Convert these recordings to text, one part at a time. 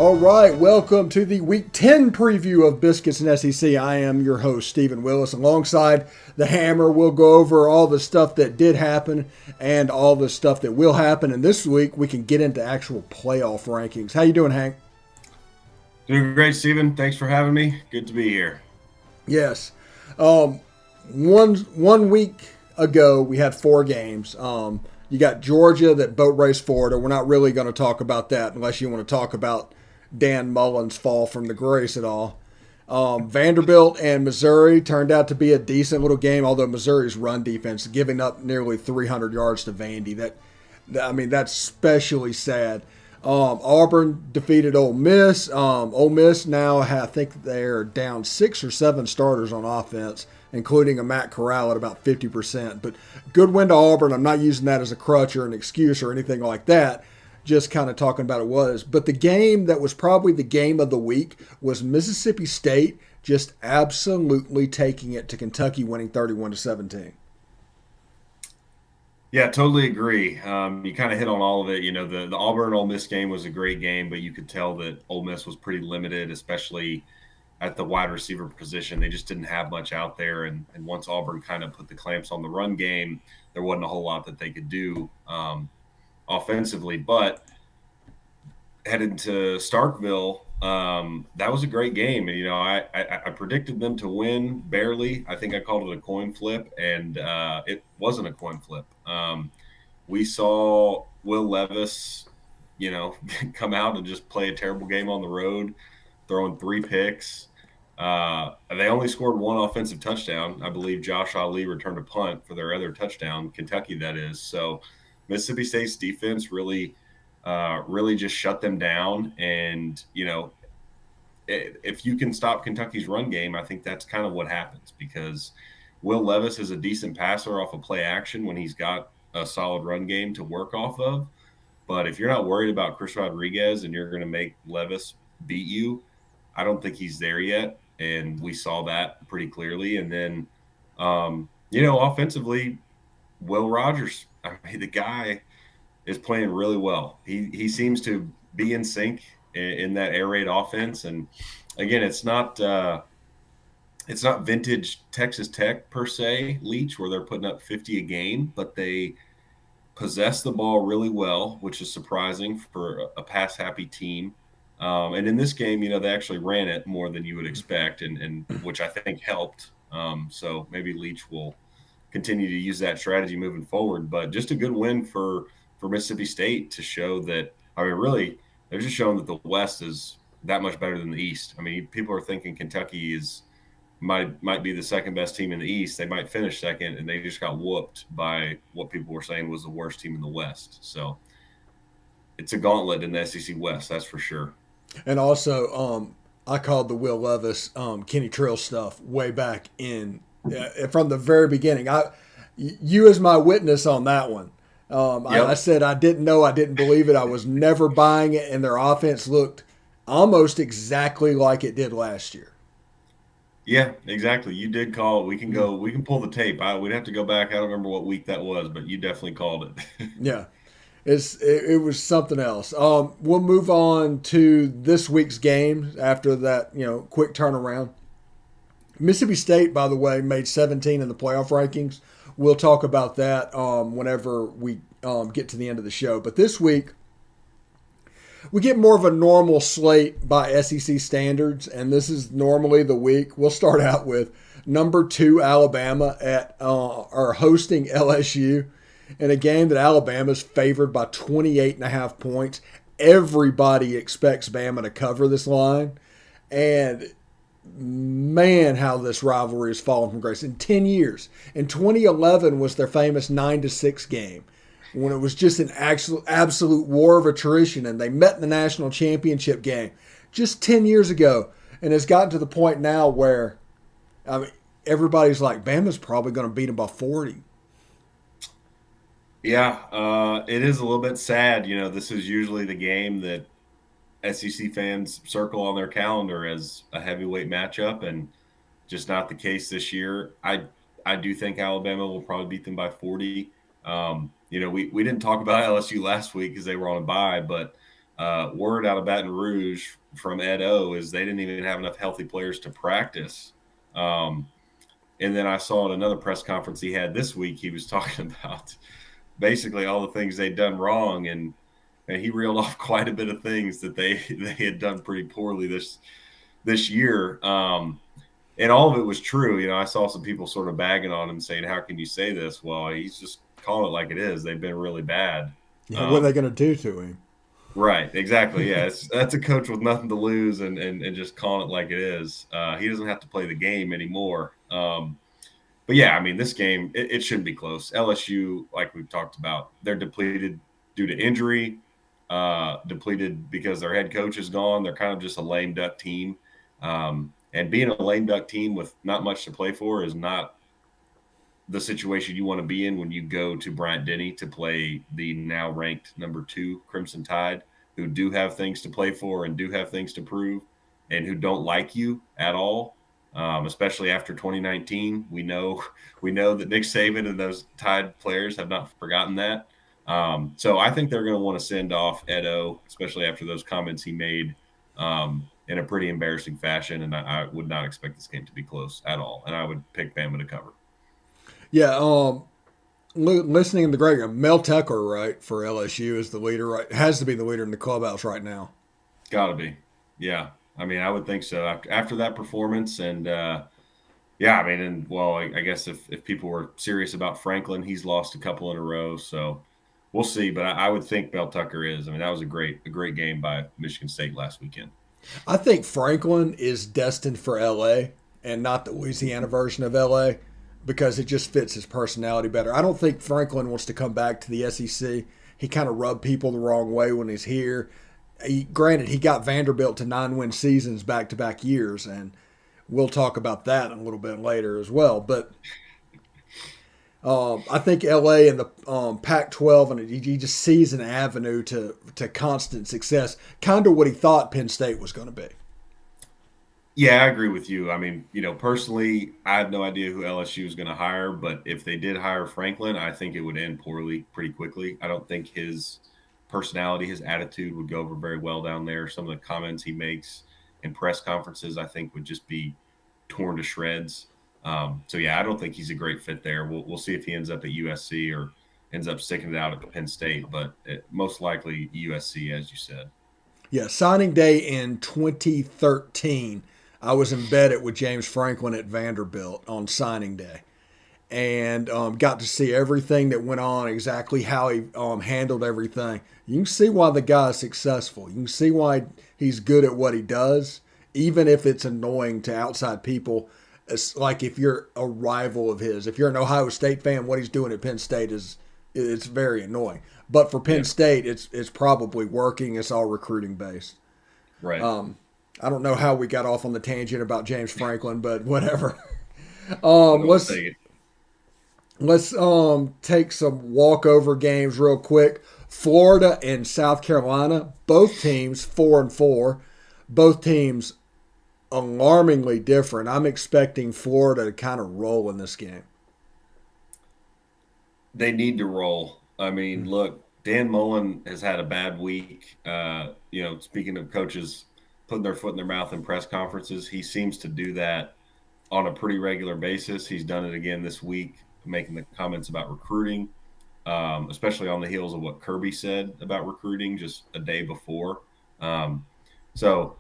All right, welcome to the Week 10 preview of Biscuits and SEC. I am your host, Stephen Willis. Alongside the Hammer, we'll go over all the stuff that did happen and all the stuff that will happen. And this week, we can get into actual playoff rankings. How you doing, Hank? Doing great, Stephen. Thanks for having me. Good to be here. Yes. One week ago, we had four games. You got Georgia that boat raced Florida. We're not really going to talk about that unless you want to talk about Dan Mullen's fall from the grace at all. Vanderbilt and Missouri turned out to be a decent little game, although Missouri's run defense giving up nearly 300 yards to Vandy. That's especially sad. Auburn defeated Ole Miss. Ole Miss now, I think they're down 6 or 7 starters on offense, including a Matt Corral at about 50%. But good win to Auburn. I'm not using that as a crutch or an excuse or anything like that. Just kind of talking about it was. But the game that was probably the game of the week was Mississippi State just absolutely taking it to Kentucky, winning 31-17. Yeah, totally agree. You kind of hit on all of it. You know, the Auburn Ole Miss game was a great game, but you could tell that Ole Miss was pretty limited, especially at the wide receiver position. They just didn't have much out there. And once Auburn kind of put the clamps on the run game, there wasn't a whole lot that they could do offensively. But headed to Starkville, that was a great game. And, you know, I predicted them to win barely. I think I called it a coin flip, and it wasn't a coin flip. We saw Will Levis, you know, come out and just play a terrible game on the road, throwing 3 picks. They only scored 1 offensive touchdown. I believe Josh Ali returned a punt for their other touchdown, Kentucky that is. So Mississippi State's defense really just shut them down. And, you know, if you can stop Kentucky's run game, I think that's kind of what happens, because Will Levis is a decent passer off of play action when he's got a solid run game to work off of. But if you're not worried about Chris Rodriguez and you're going to make Levis beat you, I don't think he's there yet. And we saw that pretty clearly. And then, you know, offensively, Will Rogers, I mean, the guy is playing really well. He seems to be in sync in that air raid offense. And again, it's not vintage Texas Tech per se, Leach, where they're putting up 50 a game, but they possess the ball really well, which is surprising for a pass happy team. And in this game, you know, they actually ran it more than you would expect, and which I think helped. So maybe Leach will continue to use that strategy moving forward. But just a good win for Mississippi State to show that, I mean, really, they're just showing that the West is that much better than the East. I mean, people are thinking Kentucky might be the second best team in the East. They might finish second, and they just got whooped by what people were saying was the worst team in the West. So it's a gauntlet in the SEC West, that's for sure. And also, I called the Will Levis, Kenny Trill stuff way back in from the very beginning. You as my witness on that one. Yep. I said I didn't know, I didn't believe it. I was never buying it, and their offense looked almost exactly like it did last year. Yeah, exactly. You did call it. We can pull the tape. We'd have to go back. I don't remember what week that was, but you definitely called it. Yeah. It was something else. We'll move on to this week's game after that, you know, quick turnaround. Mississippi State, by the way, made 17 in the playoff rankings. We'll talk about that whenever we get to the end of the show. But this week, we get more of a normal slate by SEC standards, and this is normally the week. We'll start out with number 2 Alabama are hosting LSU in a game that Alabama's favored by 28.5 points. Everybody expects Bama to cover this line, and man, how this rivalry has fallen from grace in 10 years. In 2011 was their famous 9-6 game, when it was just an absolute war of attrition, and they met in the national championship game just 10 years ago. And it's gotten to the point now where, I mean, everybody's like, Bama's probably going to beat them by 40. Yeah, it is a little bit sad. You know, this is usually the game that SEC fans circle on their calendar as a heavyweight matchup, and just not the case this year. I do think Alabama will probably beat them by 40. You know, we didn't talk about LSU last week because they were on a bye, but Word out of Baton Rouge from Ed O is they didn't even have enough healthy players to practice. Um, and then I saw at another press conference he had this week, he was talking about basically all the things they'd done wrong, and he reeled off quite a bit of things that they had done pretty poorly this year. And all of it was true. I saw some people sort of bagging on him saying, "How can you say this?" Well, he's just calling it like it is. They've been really bad. Yeah, what are they Um, going to do to him? right, exactly. Yeah, that's a coach with nothing to lose and just calling it like it is. He doesn't have to play the game anymore. But yeah, I mean, this game it shouldn't be close. LSU, like we've talked about, they're depleted due to injury, depleted because their head coach is gone. They're kind of just a lame duck team, and being a lame duck team with not much to play for is not the situation you want to be in when you go to Bryant Denny to play the now ranked number 2 Crimson Tide, who do have things to play for and do have things to prove, and who don't like you at all. Especially after 2019, we know that Nick Saban and those Tide players have not forgotten that. So I think they're going to want to send off Edo, especially after those comments he made in a pretty embarrassing fashion. And I would not expect this game to be close at all. And I would pick Bama to cover. Yeah, listening to the great Mel Tucker, right, for LSU is the leader, right? Has to be the leader in the clubhouse right now. Got to be. Yeah. I mean, I would think so after that performance. And yeah, I mean, and well, I guess if people were serious about Franklin, he's lost a couple in a row. So we'll see. But I would think Bell Tucker is. I mean, that was a great game by Michigan State last weekend. I think Franklin is destined for LA and not the Louisiana version of LA because it just fits his personality better. I don't think Franklin wants to come back to the SEC. He kind of rubbed people the wrong way when he's here. Granted, he got Vanderbilt to 9-win seasons back to back years, and we'll talk about that a little bit later as well. But I think LA and the Pac-12, and he just sees an avenue to constant success, kind of what he thought Penn State was going to be. Yeah, I agree with you. I mean, personally, I have no idea who LSU is going to hire, but if they did hire Franklin, I think it would end poorly pretty quickly. I don't think his personality, his attitude would go over very well down there. Some of the comments he makes in press conferences, I think, would just be torn to shreds. So yeah, I don't think he's a great fit there. We'll see if he ends up at USC or ends up sticking it out at Penn State, but most likely USC, as you said. Yeah, signing day in 2013, I was in bed with James Franklin at Vanderbilt on signing day, and got to see everything that went on, exactly how he handled everything. You can see why the guy is successful. You can see why he's good at what he does, even if it's annoying to outside people. It's like if you're a rival of his, if you're an Ohio State fan, what he's doing at Penn State is it's very annoying. But for Penn Yeah, State, it's probably working. It's all recruiting based. right. I don't know how we got off on the tangent about James Franklin, but whatever. But we'll Let's take it. take some walkover games real quick. Florida and South Carolina, both teams 4-4, both teams alarmingly different. I'm expecting Florida to kind of roll in this game. They need to roll. I mean, look, Dan Mullen has had a bad week. Speaking of coaches putting their foot in their mouth in press conferences, he seems to do that on a pretty regular basis. He's done it again this week, making the comments about recruiting, especially on the heels of what Kirby said about recruiting just a day before. Um, so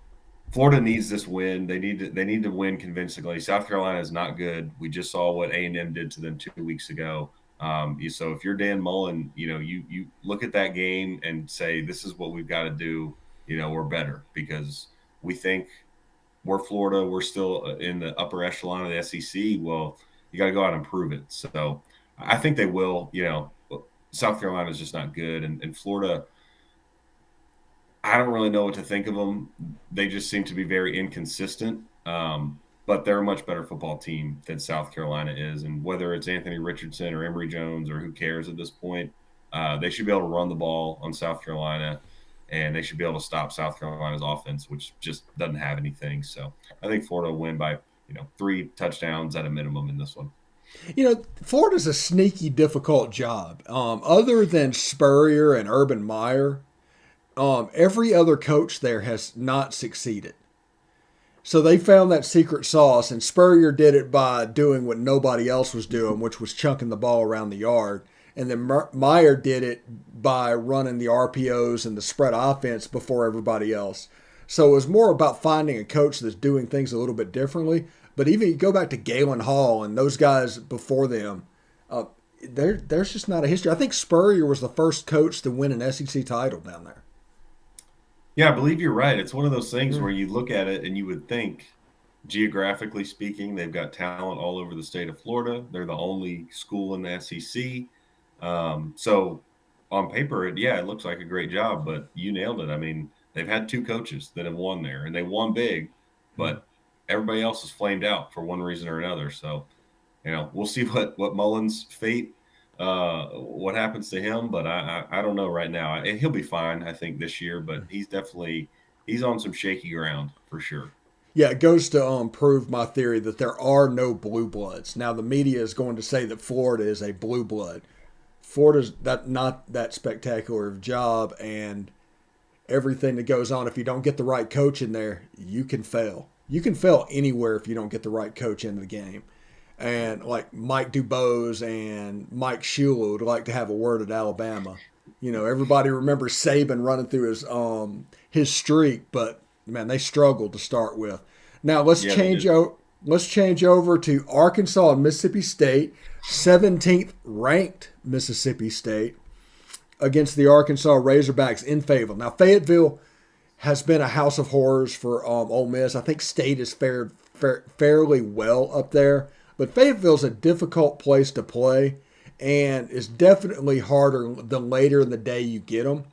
Florida needs this win. They need to win convincingly. South Carolina is not good. We just saw what A&M did to them 2 weeks ago. So if you're Dan Mullen, you look at that game and say this is what we've got to do. We're better because we think we're Florida. We're still in the upper echelon of the SEC. Well, you got to go out and prove it. So I think they will. South Carolina is just not good, and Florida. I don't really know what to think of them. They just seem to be very inconsistent. But they're a much better football team than South Carolina is. And whether it's Anthony Richardson or Emory Jones or who cares at this point, they should be able to run the ball on South Carolina, and they should be able to stop South Carolina's offense, which just doesn't have anything. So I think Florida will win by 3 touchdowns at a minimum in this one. Florida's a sneaky, difficult job. Other than Spurrier and Urban Meyer, every other coach there has not succeeded. So they found that secret sauce, and Spurrier did it by doing what nobody else was doing, which was chunking the ball around the yard. And then Meyer did it by running the RPOs and the spread offense before everybody else. So it was more about finding a coach that's doing things a little bit differently. But even you go back to Galen Hall and those guys before them, uh, there's just not a history. I think Spurrier was the first coach to win an SEC title down there. Yeah, I believe you're right. It's one of those things Mm. where you look at it and you would think, geographically speaking, they've got talent all over the state of Florida. They're the only school in the SEC. So on paper, yeah, it looks like a great job, but you nailed it. I mean, they've had two coaches that have won there, and they won big, Mm. but everybody else is flamed out for one reason or another. So we'll see what Mullins' fate, what happens to him. But I don't know right now. He'll be fine, I think, this year. But he's on some shaky ground for sure. Yeah, it goes to prove my theory that there are no blue bloods. Now the media is going to say that Florida is a blue blood. Florida's that not that spectacular of job, and everything that goes on. If you don't get the right coach in there, you can fail. You can fail anywhere if you don't get the right coach into the game. And like Mike Dubose and Mike Shula would like to have a word at Alabama. You know, everybody remembers Saban running through his streak, but man, they struggled to start with. Now Yeah, they did. let's change over to Arkansas and Mississippi State, 17th ranked Mississippi State against the Arkansas Razorbacks in Fayetteville. Now Fayetteville has been a house of horrors for Ole Miss. I think State has fared fairly well up there, but Fayetteville's a difficult place to play, and it's definitely harder the later in the day you get them.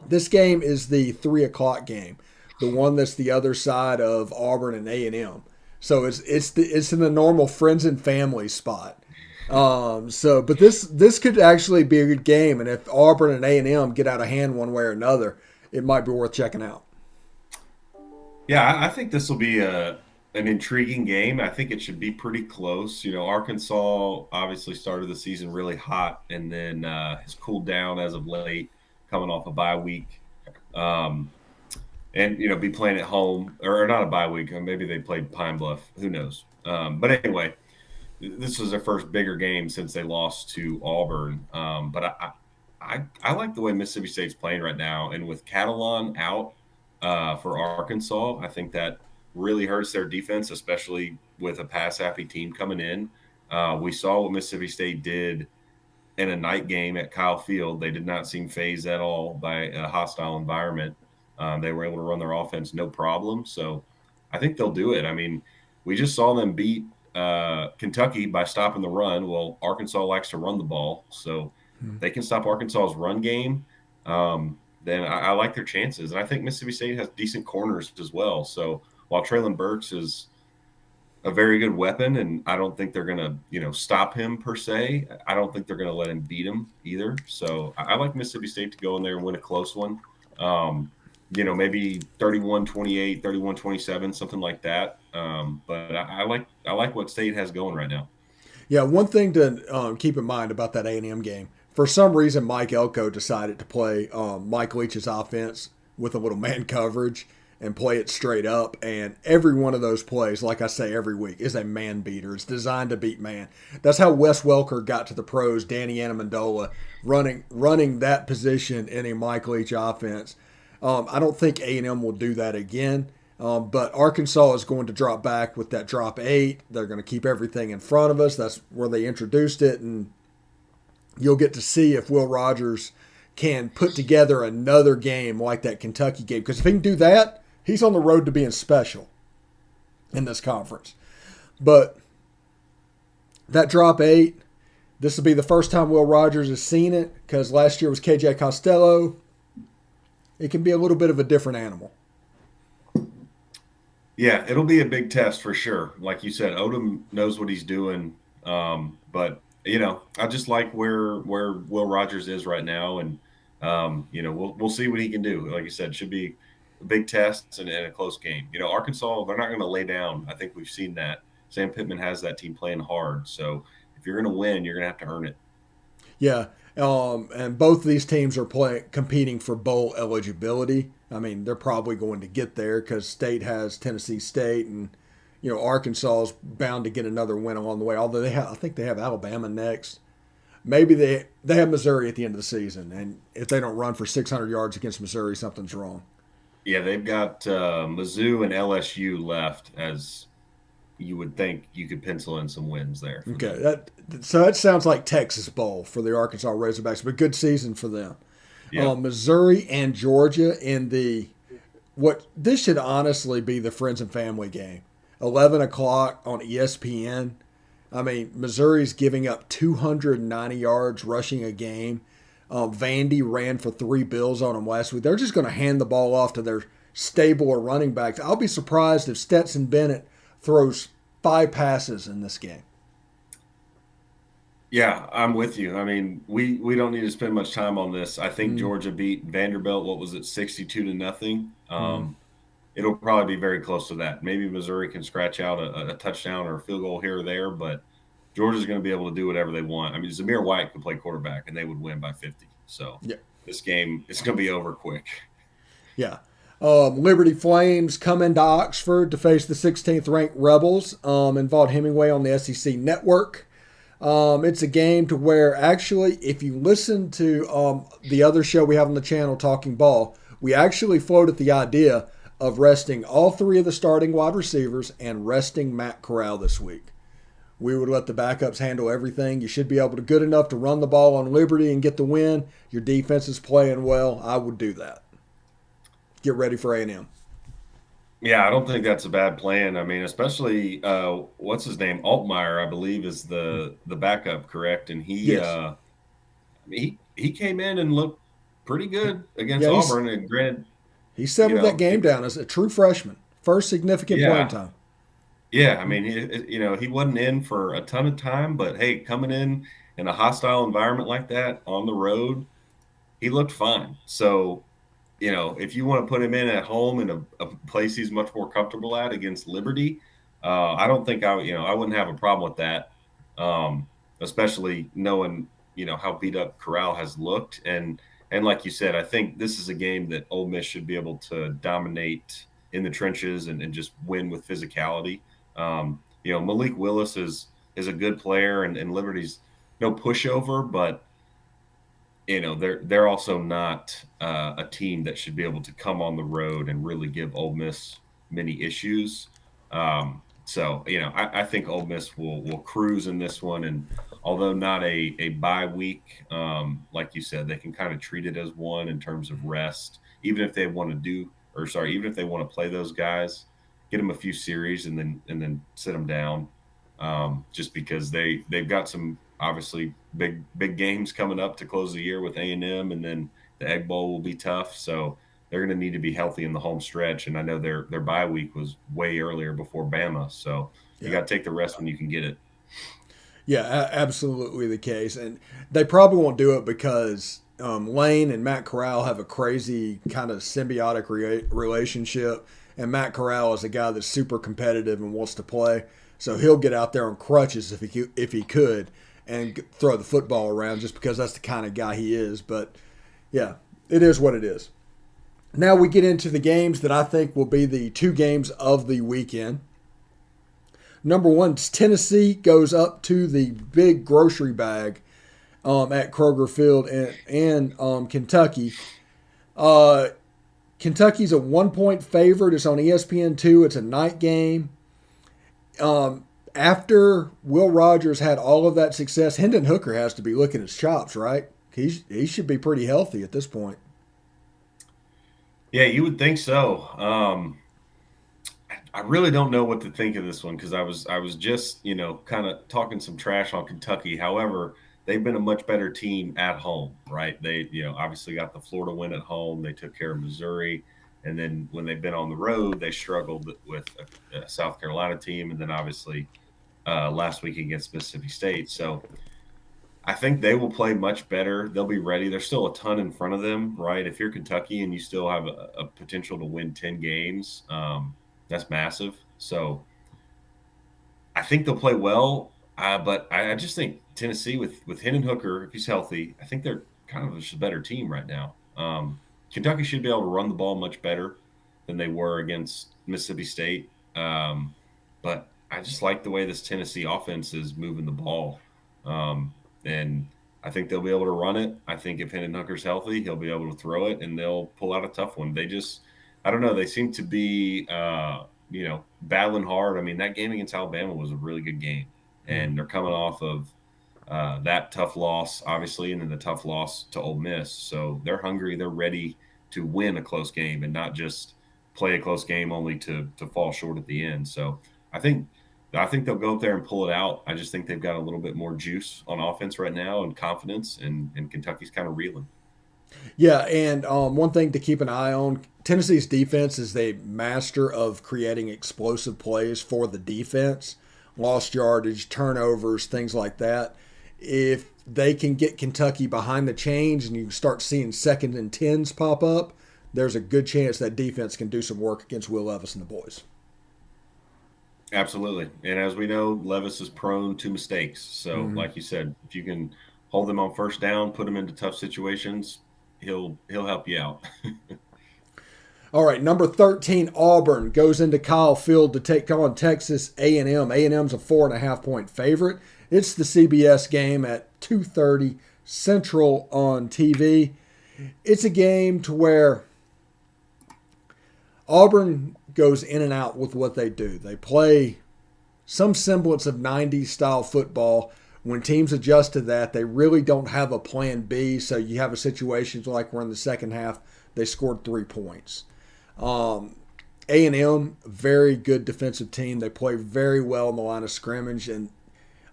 This game is the 3 o'clock game, the one that's the other side of Auburn and A&M. So it's in the normal friends and family spot. But this could actually be a good game, and if Auburn and A&M get out of hand one way or another, it might be worth checking out. Yeah, I think this will be an intriguing game. I think it should be pretty close. Arkansas obviously started the season really hot and then has cooled down as of late, coming off a bye week. Um, and be playing at home or not a bye week. Maybe they played Pine Bluff. Who knows? But anyway, this was their first bigger game since they lost to Auburn. But I like the way Mississippi State's playing right now, and with Catalan out for Arkansas, I think that really hurts their defense, especially with a pass happy team coming in. We saw what Mississippi State did in a night game at Kyle Field. They did not seem phased at all by a hostile environment. They were able to run their offense no problem. So I think they'll do it. I mean, we just saw them beat Kentucky by stopping the run. Well, Arkansas likes to run the ball. So if they can stop Arkansas's run game, then I like their chances. And I think Mississippi State has decent corners as well. So while Traylon Burks is a very good weapon, and I don't think they're going to, stop him per se. I don't think they're going to let him beat him either. So I like Mississippi State to go in there and win a close one. Maybe 31-28, 31-27, something like that. But I like what State has going right now. Yeah, one thing to keep in mind about that A&M game. For some reason, Mike Elko decided to play Mike Leach's offense with a little man coverage and play it straight up. And every one of those plays, like I say every week, is a man beater. It's designed to beat man. That's how Wes Welker got to the pros. Danny Amendola running that position in a Mike Leach offense. I don't think A&M will do that again. But Arkansas is going to drop back with that drop 8. They're going to keep everything in front of us. That's where they introduced it, and you'll get to see if Will Rogers can put together another game like that Kentucky game. Because if he can do that, he's on the road to being special in this conference. But that drop 8, this will be the first time Will Rogers has seen it because last year was KJ Costello. It can be a little bit of a different animal. Yeah, it'll be a big test for sure. Like you said, Odom knows what he's doing. But I just like where Will Rogers is right now, and we'll see what he can do. Like you said, should be a big test and a close game. Arkansas, they're not going to lay down. I think we've seen that. Sam Pittman has that team playing hard. So if you're going to win, you're going to have to earn it. Yeah, And both of these teams are competing for bowl eligibility. I mean, they're probably going to get there because State has Tennessee State, and Arkansas is bound to get another win along the way. Although I think they have Alabama next. Maybe they have Missouri at the end of the season, and if they don't run for 600 yards against Missouri, something's wrong. Yeah, they've got Mizzou and LSU left, as you would think you could pencil in some wins there for Okay, them. that sounds like Texas Bowl for the Arkansas Razorbacks, but good season for them. Yeah. Missouri and Georgia in the what this should honestly be the friends and family game. 11 o'clock on ESPN. I mean, Missouri's giving up 290 yards rushing a game. Vandy ran for 3 bills on them last week. They're just going to hand the ball off to their stable of running backs. I'll be surprised if Stetson Bennett throws 5 passes in this game. Yeah, I'm with you. I mean, we don't need to spend much time on this. I think Mm, Georgia beat Vanderbilt. What was it, 62-0? mm. It'll probably be very close to that. Maybe Missouri can scratch out a touchdown or a field goal here or there, but Georgia's going to be able to do whatever they want. I mean, Zamir White could play quarterback, and they would win by 50. So Yeah, this game is going to be over quick. yeah. Liberty Flames come into Oxford to face the 16th ranked Rebels. In Vaught Hemingway on the SEC Network. It's a game to where actually, if you listen to the other show we have on the channel, Talking Ball, we actually floated the idea of resting all 3 of the starting wide receivers and resting Matt Corral this week. We would let the backups handle everything. You should be able to good enough to run the ball on Liberty and get the win. Your defense is playing well. I would do that. Get ready for A&M. Yeah, I don't think that's a bad plan. I mean, especially what's his name, Altmaier, I believe, is the backup, correct? And Yes. he came in and looked pretty good against Yeah, Auburn. And granted, he settled that game it, down as a true freshman. First significant playing yeah, time. yeah. I mean, he wasn't in for a ton of time, but hey, coming in a hostile environment like that on the road, he looked fine. So if you want to put him in at home in a place he's much more comfortable at against Liberty, I don't think I wouldn't have a problem with that. Especially knowing, how beat up Corral has looked. And like you said, I think this is a game that Ole Miss should be able to dominate in the trenches and just win with physicality. Malik Willis is a good player and Liberty's no pushover, but they're also not a team that should be able to come on the road and really give Ole Miss many issues. I think Ole Miss will cruise in this one, and although not a bye week, like you said, they can kind of treat it as one in terms of rest. Even if they want to even if they want to play those guys, get them a few series and then sit them down, just because they've got some obviously big games coming up to close the year with A&M, and then the Egg Bowl will be tough. So they're going to need to be healthy in the home stretch. And I know their bye week was way earlier before Bama, so you Yeah. got to take the rest when you can get it. Yeah, absolutely the case. And they probably won't do it because Lane and Matt Corral have a crazy kind of symbiotic relationship. And Matt Corral is a guy that's super competitive and wants to play. So he'll get out there on crutches if he could and throw the football around just because that's the kind of guy he is. But yeah, it is what it is. Now we get into the games that I think will be the 2 games of the weekend. Number one, Tennessee goes up to the big grocery bag at Kroger Field and Kentucky. Uh, Kentucky's a 1 point favorite. It's on ESPN2. It's a night game. After Will Rogers had all of that success, Hendon Hooker has to be licking his chops, right? He should be pretty healthy at this point. Yeah, you would think so. I really don't know what to think of this one because I was just kind of talking some trash on Kentucky. However, they've been a much better team at home, right? They obviously got the Florida win at home. They took care of Missouri, and then when they've been on the road, they struggled with a South Carolina team, and then obviously last week against Mississippi State. So I think they will play much better. They'll be ready. There's still a ton in front of them, right? If you're Kentucky and you still have a potential to win 10 games, that's massive. So I think they'll play well, but I just think Tennessee with Hendon Hooker, if he's healthy, I think they're kind of just a better team right now. Kentucky should be able to run the ball much better than they were against Mississippi State. But I just like the way this Tennessee offense is moving the ball. And I think they'll be able to run it. I think if Hendon Hooker's healthy, he'll be able to throw it and they'll pull out a tough one. They just, I don't know, they seem to be, battling hard. I mean, that game against Alabama was a really good game. And they're coming off of that tough loss, obviously, and then the tough loss to Ole Miss. So they're hungry. They're ready to win a close game and not just play a close game only to fall short at the end. So I think I think they'll go up there and pull it out. I just think they've got a little bit more juice on offense right now and confidence, and Kentucky's kind of reeling. Yeah, and one thing to keep an eye on: Tennessee's defense is a master of creating explosive plays for the defense, lost yardage, turnovers, things like that. If they can get Kentucky behind the chains and you start seeing second and tens pop up, there's a good chance that defense can do some work against Will Levis and the boys. Absolutely. And as we know, Levis is prone to mistakes. So, Mm-hmm. like you said, if you can hold them on first down, put them into tough situations, he'll help you out. All right, number 13, Auburn goes into Kyle Field to take on Texas A&M. A&M's a 4.5 point favorite. It's the CBS game at 2:30 Central on TV. It's a game to where Auburn goes in and out with what they do. They play some semblance of 90s style football. When teams adjust to that, they really don't have a plan B. So you have a situation like where in the second half they scored 3 points. A&M, very good defensive team. They play very well in the line of scrimmage. And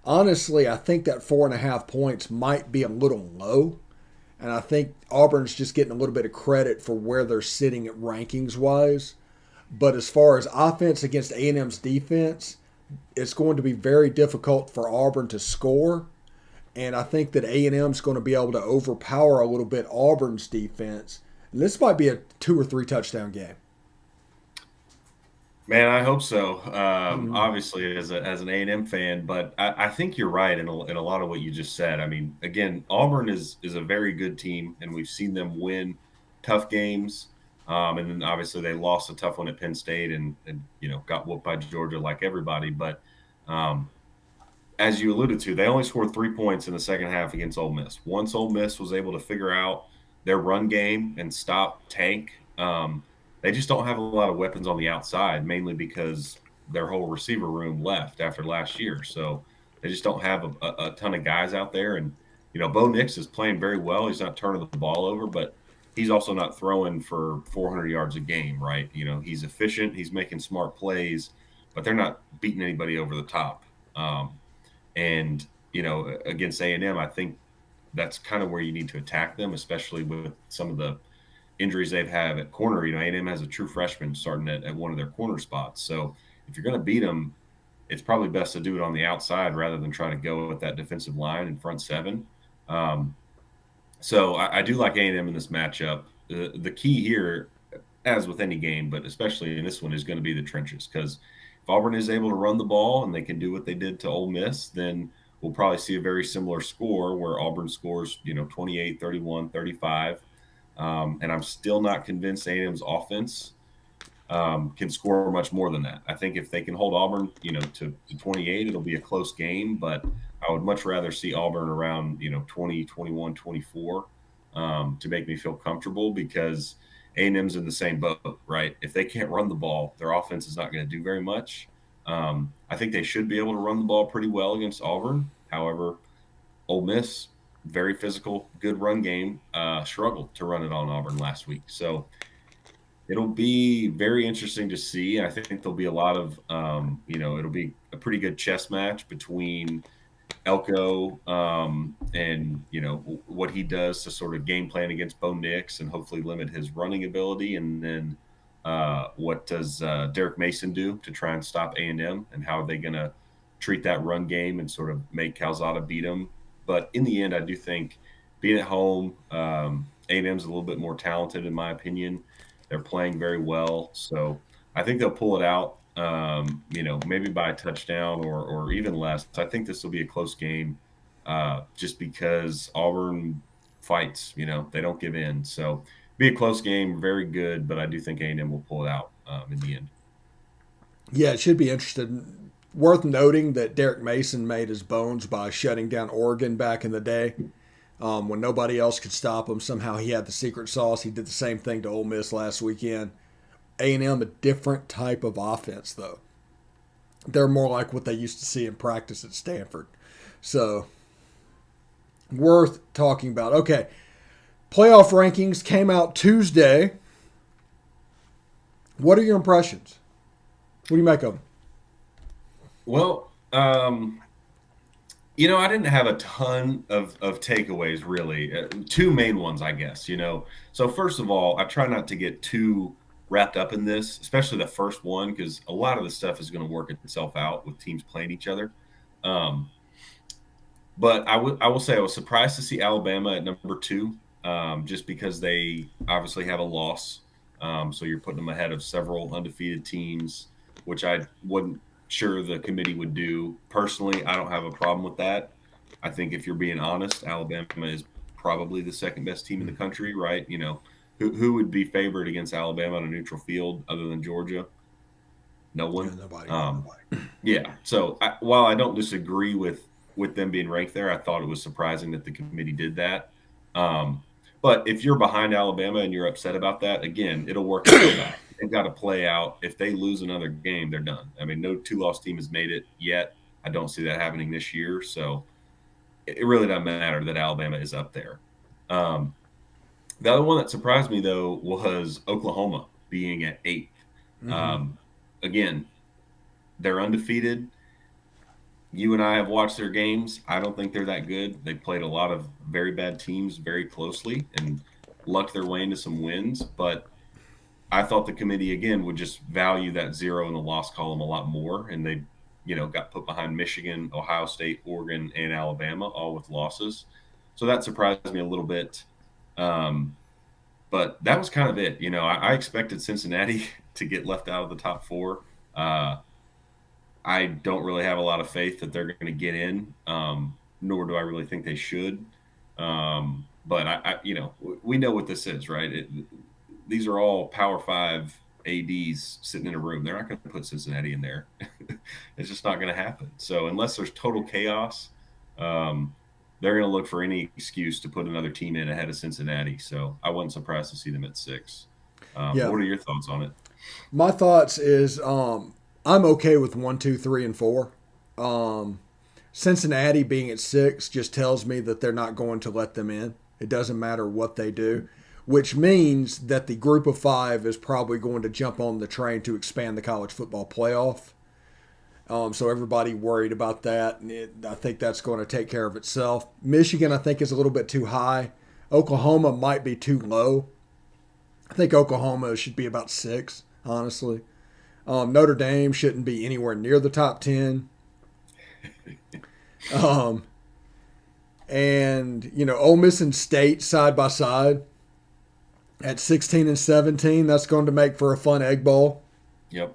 honestly, I think that 4.5 points might be a little low. And I think Auburn's just getting a little bit of credit for where they're sitting at rankings wise. But as far as offense against A&M's defense, it's going to be very difficult for Auburn to score. And I think that A&M's going to be able to overpower a little bit Auburn's defense. And this might be a 2 or 3 touchdown game. Man, I hope so. Mm-hmm. Obviously, as an A&M fan, but I think you're right in a lot of what you just said. I mean, again, Auburn is a very good team, and we've seen them win tough games. And then obviously they lost a tough one at Penn State, and got whooped by Georgia like everybody. But um, as you alluded to, they only scored 3 points in the second half against Ole Miss. Once Ole Miss was able to figure out their run game and stop Tank, they just don't have a lot of weapons on the outside, mainly because their whole receiver room left after last year. So they just don't have a ton of guys out there. And, Bo Nix is playing very well. He's not turning the ball over, but he's also not throwing for 400 yards a game, right? He's efficient. He's making smart plays, but they're not beating anybody over the top. And against A&M, I think that's kind of where you need to attack them, especially with some of the injuries they've had at corner. A&M has a true freshman starting at one of their corner spots. So if you're going to beat them, it's probably best to do it on the outside rather than try to go with that defensive line in front seven. So I do like A&M in this matchup. The key here, as with any game, but especially in this one, is going to be the trenches, because if Auburn is able to run the ball and they can do what they did to Ole Miss, then we'll probably see a very similar score where Auburn scores, 28, 31, 35. And I'm still not convinced A&M's offense can score much more than that. I think if they can hold Auburn, to 28, it'll be a close game, but I would much rather see Auburn around, 20, 21, 24 to make me feel comfortable, because A&M's in the same boat, right? If they can't run the ball, their offense is not going to do very much. I think they should be able to run the ball pretty well against Auburn. However, Ole Miss, very physical, good run game, struggled to run it on Auburn last week. So it'll be very interesting to see. I think there'll be a lot of, it'll be a pretty good chess match between Elko, and what he does to sort of game plan against Bo Nix and hopefully limit his running ability, and then what does Derek Mason do to try and stop A&M, and how are they going to treat that run game and sort of make Calzada beat them. But in the end, I do think being at home, A&M's a little bit more talented in my opinion. They're playing very well, so I think they'll pull it out. Maybe by a touchdown or even less. I think this will be a close game. just because Auburn fights. They don't give in. So be a close game, very good, but I do think A&M will pull it out in the end. Yeah, it should be interesting. Worth noting that Derek Mason made his bones by shutting down Oregon back in the day. When nobody else could stop him, somehow he had the secret sauce. He did the same thing to Ole Miss last weekend. A&M, a different type of offense, though. They're more like what they used to see in practice at Stanford. So, worth talking about. Okay, playoff rankings came out Tuesday. What are your impressions? What do you make of them? Well, I didn't have a ton of takeaways really. Two main ones, I guess. So first of all, I try not to get too wrapped up in this, especially the first one, because a lot of the stuff is going to work itself out with teams playing each other. Um, but I will say I was surprised to see Alabama at number two, just because they obviously have a loss. So you're putting them ahead of several undefeated teams, which I wasn't sure the committee would do. Personally, I don't have a problem with that. I think if you're being honest, Alabama is probably the second best team in the country, right? Who would be favored against Alabama on a neutral field other than Georgia? No Yeah, one. nobody. Yeah. So while I don't disagree with them being ranked there, I thought it was surprising that the committee did that. Um, but if you're behind Alabama and you're upset about that, again, it'll work itself out. They've got to play out. If they lose another game, they're done. I mean, no two-loss team has made it yet. I don't see that happening this year. So it really doesn't matter that Alabama is up there. Um, the other one that surprised me, though, was Oklahoma being at eighth. Mm-hmm. Um, again, they're undefeated. You and I have watched their games. I don't think they're that good. They played a lot of very bad teams very closely and lucked their way into some wins. But I thought the committee again would just value that zero in the loss column a lot more, and they, got put behind Michigan, Ohio State, Oregon, and Alabama, all with losses. So that surprised me a little bit. Um, but that was kind of it. I expected Cincinnati to get left out of the top four. I don't really have a lot of faith that they're going to get in, nor do I really think they should. But we know what this is, right? These are all Power Five ads sitting in a room. They're not going to put Cincinnati in there. It's just not going to happen. So unless there's total chaos, they're going to look for any excuse to put another team in ahead of Cincinnati. So I wasn't surprised to see them at six. Yeah. What are your thoughts on it? My thoughts is I'm okay with 1, 2, 3, and 4. Cincinnati being at 6 just tells me that they're not going to let them in. It doesn't matter what they do, which means that the group of 5 is probably going to jump on the train to expand the college football playoff. So everybody worried about that, and I think that's going to take care of itself. Michigan, I think, is a little bit too high. Oklahoma might be too low. I think Oklahoma should be about 6, honestly. Notre Dame shouldn't be anywhere near the top 10. And, Ole Miss and State side by side at 16 and 17. That's going to make for a fun egg bowl. Yep.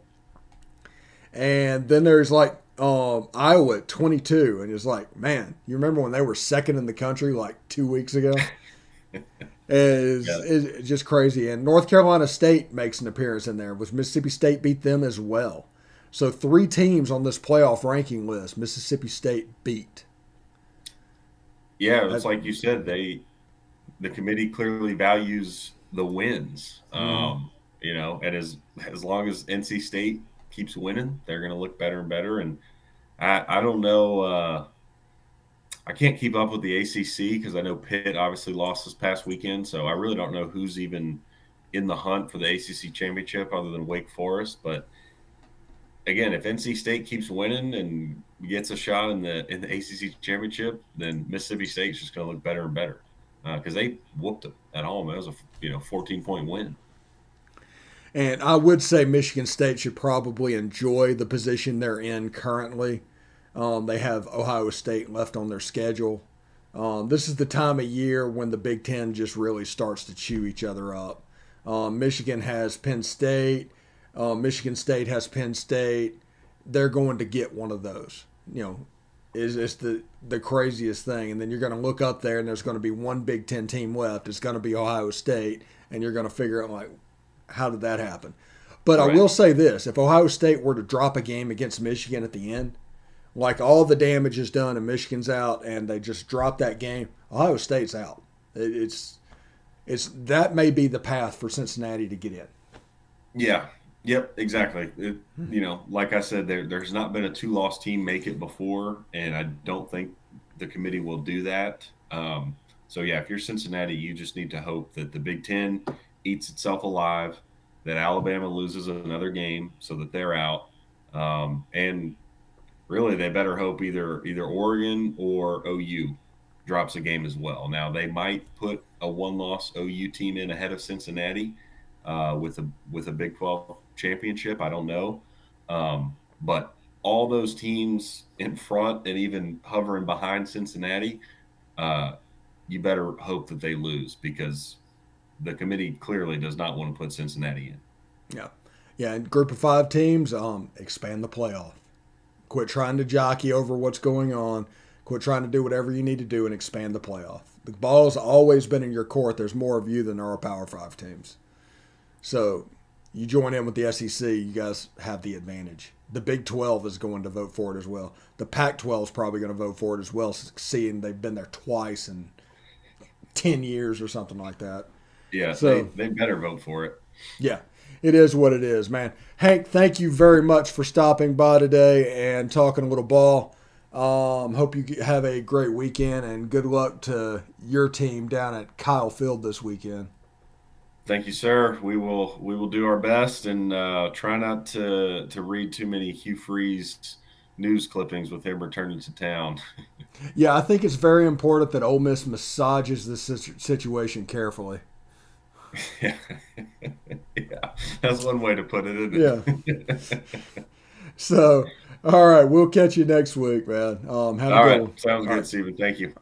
And then there's like Iowa at 22. And it's like, man, you remember when they were second in the country like 2 weeks ago? Is just crazy. And North Carolina State makes an appearance in there. Was Mississippi State beat them as well? So 3 teams on this playoff ranking list, Mississippi State beat. Yeah, it's like you said, the committee clearly values the wins. And as long as NC State keeps winning, they're going to look better and better. And I don't know. I can't keep up with the ACC because I know Pitt obviously lost this past weekend, so I really don't know who's even in the hunt for the ACC championship other than Wake Forest. But again, if NC State keeps winning and gets a shot in the ACC championship, then Mississippi State's just going to look better and better because they whooped them at home. It was a 14-point win. And I would say Michigan State should probably enjoy the position they're in currently. They have Ohio State left on their schedule. This is the time of year when the Big Ten just really starts to chew each other up. Michigan has Penn State. Michigan State has Penn State. They're going to get one of those. is the craziest thing. And then you're going to look up there, and there's going to be one Big Ten team left. It's going to be Ohio State, and you're going to figure out like, how did that happen? But I Right. will say this: if Ohio State were to drop a game against Michigan at the end, like all the damage is done and Michigan's out, and they just drop that game, Ohio State's out. It's that may be the path for Cincinnati to get in. Yeah. Yep. Exactly. Like I said, there's not been a two-loss team make it before, and I don't think the committee will do that. So yeah, if you're Cincinnati, you just need to hope that the Big Ten eats itself alive, that Alabama loses another game so that they're out, and really they better hope either Oregon or OU drops a game as well. Now they might put a one-loss OU team in ahead of Cincinnati with a Big 12 championship. I don't know, but all those teams in front and even hovering behind Cincinnati, uh, you better hope that they lose because the committee clearly does not want to put Cincinnati in. Yeah, yeah. And group of five teams, expand the playoff. Quit trying to jockey over what's going on. Quit trying to do whatever you need to do and expand the playoff. The ball's always been in your court. There's more of you than there are Power Five teams. So you join in with the SEC, you guys have the advantage. The Big 12 is going to vote for it as well. The Pac 12 is probably going to vote for it as well, seeing they've been there twice in 10 years or something like that. Yeah, So, they better vote for it. yeah, it is what it is, man. Hank, thank you very much for stopping by today and talking a little ball. Hope you have a great weekend and good luck to your team down at Kyle Field this weekend. Thank you, sir. We will do our best and try not to read too many Hugh Freeze news clippings with him returning to town. Yeah, I think it's very important that Ole Miss massages this situation carefully. Yeah, yeah, that's one way to put it, Yeah. isn't it? So, all right, we'll catch you next week, man. Have a All good right, one. sounds All good, right. Stephen. Thank you.